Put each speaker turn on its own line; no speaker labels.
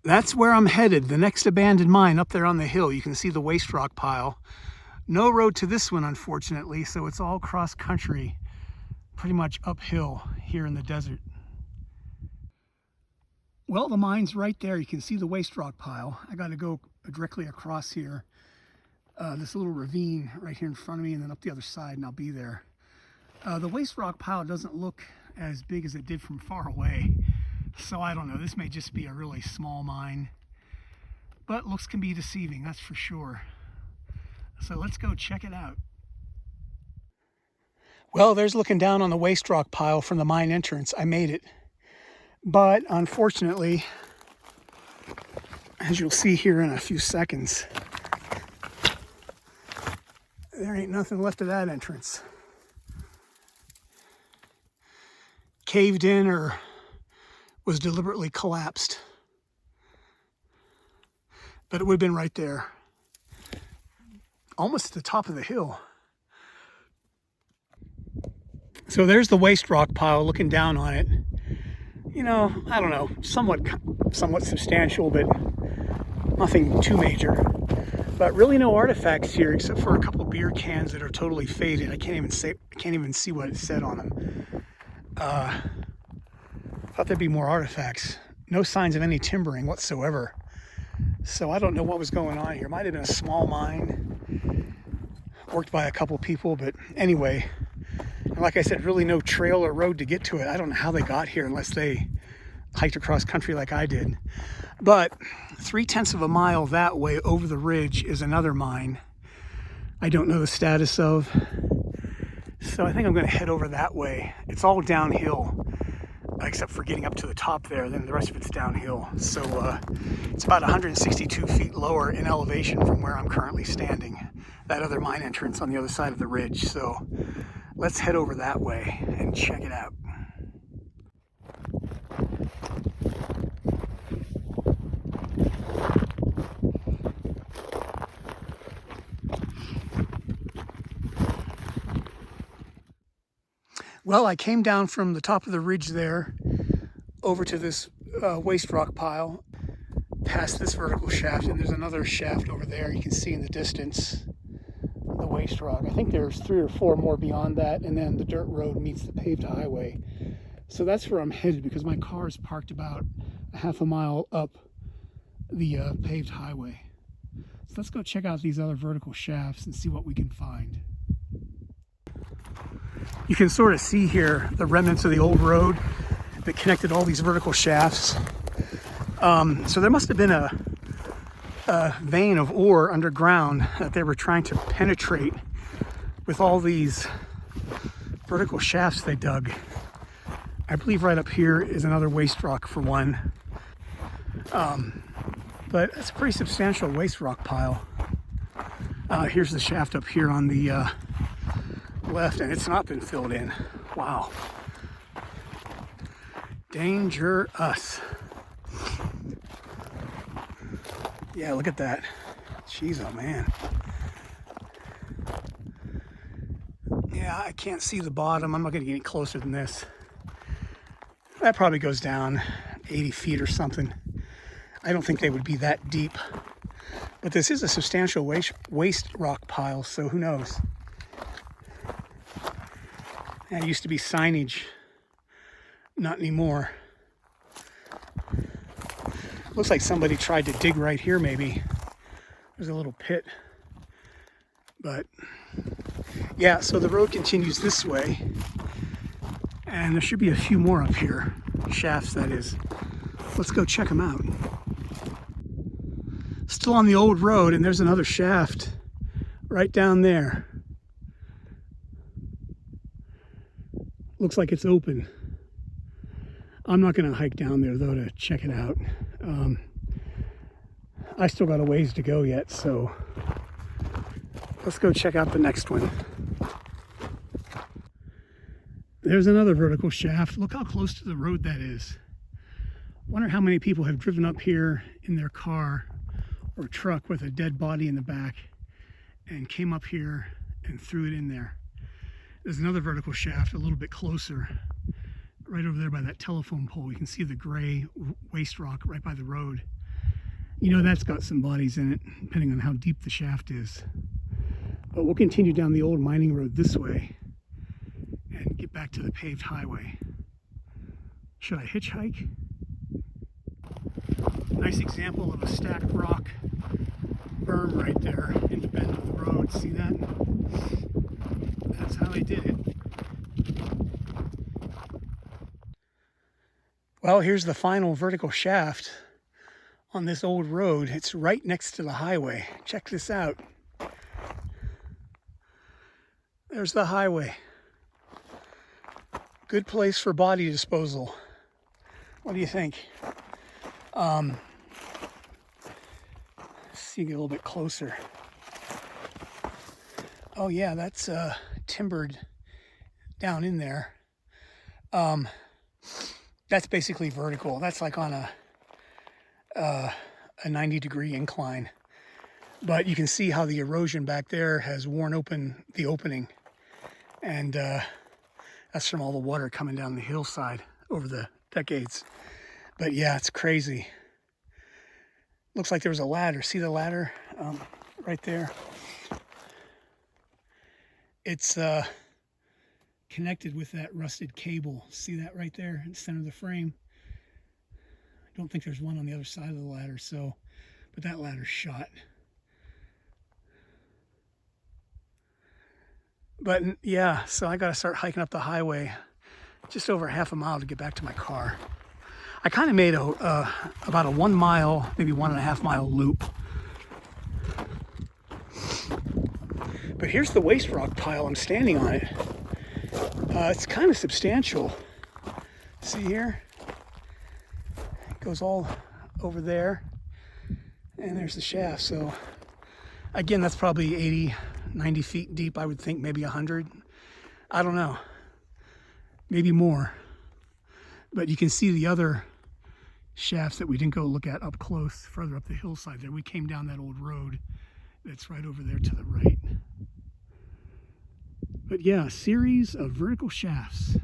That's where I'm headed, the next abandoned mine up there on the hill. You can see the waste rock pile. No road to this one, unfortunately, so it's all cross country, pretty much uphill here in the desert. Well, the mine's right there. You can see the waste rock pile. I got to go directly across here. This little ravine right here in front of me, and then up the other side, and I'll be there. The waste rock pile doesn't look as big as it did from far away. So I don't know, this may just be a really small mine, but looks can be deceiving, that's for sure. So let's go check it out. Well, there's looking down on the waste rock pile from the mine entrance. I made it. But unfortunately, as you'll see here in a few seconds, there ain't nothing left of that entrance. Caved in or was deliberately collapsed. But it would have been right there, almost at the top of the hill. So there's the waste rock pile looking down on it. You know, I don't know, somewhat substantial, but nothing too major. But really no artifacts here except for a couple of beer cans that are totally faded. I can't even see what it said on them. Thought there'd be more artifacts. No signs of any timbering whatsoever. So I don't know what was going on here. Might have been a small mine, worked by a couple people, but anyway, like I said, really no trail or road to get to it. I don't know how they got here unless they hiked across country like I did. But 3/10 of a mile that way over the ridge is another mine I don't know the status of. So I think I'm going to head over that way. It's all downhill, except for getting up to the top there, then the rest of it's downhill. So it's about 162 feet lower in elevation from where I'm currently standing. That other mine entrance on the other side of the ridge. So let's head over that way and check it out. Well, I came down from the top of the ridge there over to this waste rock pile, past this vertical shaft, and there's another shaft over there you can see in the distance, the waste rock. I think there's 3 or 4 more beyond that, and then the dirt road meets the paved highway. So that's where I'm headed because my car is parked about a half a mile up the paved highway. So let's go check out these other vertical shafts and see what we can find. You can sort of see here the remnants of the old road that connected all these vertical shafts. So there must have been a vein of ore underground that they were trying to penetrate with all these vertical shafts they dug. I believe right up here is another waste rock for one. But it's a pretty substantial waste rock pile. Here's the shaft up here on the left, and it's not been filled in. Wow. Dangerous. Yeah, look at that. Jeez, oh man. Yeah, I can't see the bottom. I'm not going to get any closer than this. That probably goes down 80 feet or something. I don't think they would be that deep. But this is a substantial waste rock pile, so who knows? That used to be signage. Not anymore. Looks like somebody tried to dig right here, maybe. There's a little pit. But yeah, so the road continues this way. And there should be a few more up here. Shafts, that is. Let's go check them out. Still on the old road, and there's another shaft right down there. Looks like it's open. I'm not going to hike down there though to check it out. I still got a ways to go yet, so let's go check out the next one. There's another vertical shaft. Look how close to the road that is. Wonder how many people have driven up here in their car or truck with a dead body in the back and came up here and threw it in there. There's another vertical shaft a little bit closer, right over there by that telephone pole. You can see the gray waste rock right by the road. You know that's got some bodies in it, depending on how deep the shaft is. But we'll continue down the old mining road this way and get back to the paved highway. Should I hitchhike? Nice example of a stacked rock berm right there in the bend of the road. See that? That's how they did it. Well, here's the final vertical shaft on this old road. It's right next to the highway. Check this out. There's the highway. Good place for body disposal. What do you think? See, get a little bit closer. Oh yeah, that's timbered down in there. That's basically vertical. That's like on a 90-degree incline. But you can see how the erosion back there has worn open the opening. And that's from all the water coming down the hillside over the decades. But yeah, it's crazy. Looks like there was a ladder. See the ladder right there? It's connected with that rusted cable. See that right there in the center of the frame? I don't think there's one on the other side of the ladder, so, but that ladder's shot. But yeah, so I got to start hiking up the highway just over half a mile to get back to my car. I kind of made about a 1 mile, maybe 1.5 mile loop. But here's the waste rock pile. I'm standing on it. It's kind of substantial. See here? It goes all over there. And there's the shaft. So again, that's probably 80, 90 feet deep. I would think maybe 100. I don't know. Maybe more. But you can see the other shafts that we didn't go look at up close, further up the hillside there. We came down that old road that's right over there to the right. But yeah, a series of vertical shafts.